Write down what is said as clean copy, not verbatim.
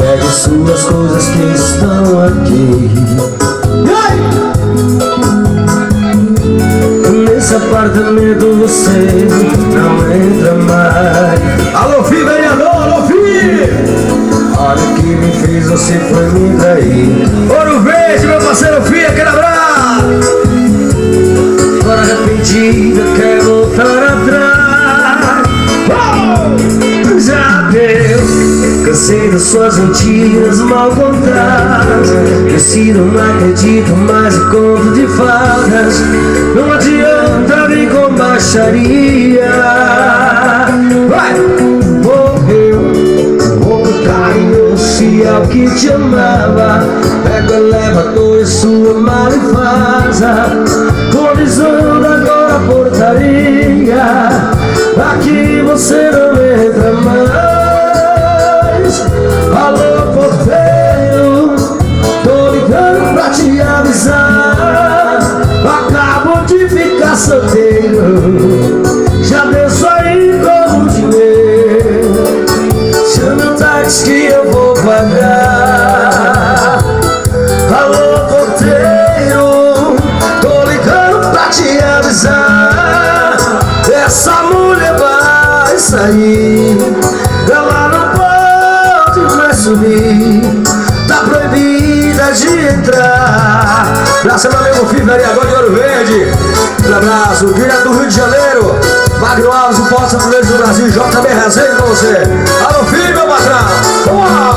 pegue suas coisas que estão aqui. Nesse apartamento você não entra mais. Alô, Fih, vereador, alô, Fih! Olha o que me fez, você foi me trair. Ouro Verde, meu parceiro Fih, aquele abraço! Agora arrependida, quer voltar atrás. Já deu, cansei das suas mentiras mal contadas. Cresci, não acredito mais em conto de fadas. Não adianta vir com baixaria. Vai! Morreu, o carinho social que te amava. Pega, leva dois, sua mala e vaza. Condição agora a portaria. Aqui você não entra mais. Alô, porteiro, tô ligando pra te avisar. Acabo de ficar solteiro. Já deu só aí como dinheiro. Chama o táxi que eu vou pagar. Alô, porteiro, tô ligando pra te avisar. Essa mulher vai sair, ela não pode mais subir, tá proibida de entrar. Abraço, meu amigo Fih, vereador de Ouro Verde. Um abraço, direto do Rio de Janeiro. Magno Alves, o Porto Santo do Brasil, JB Resenha com você. Alô, Fih, meu patrão. Vamos lá!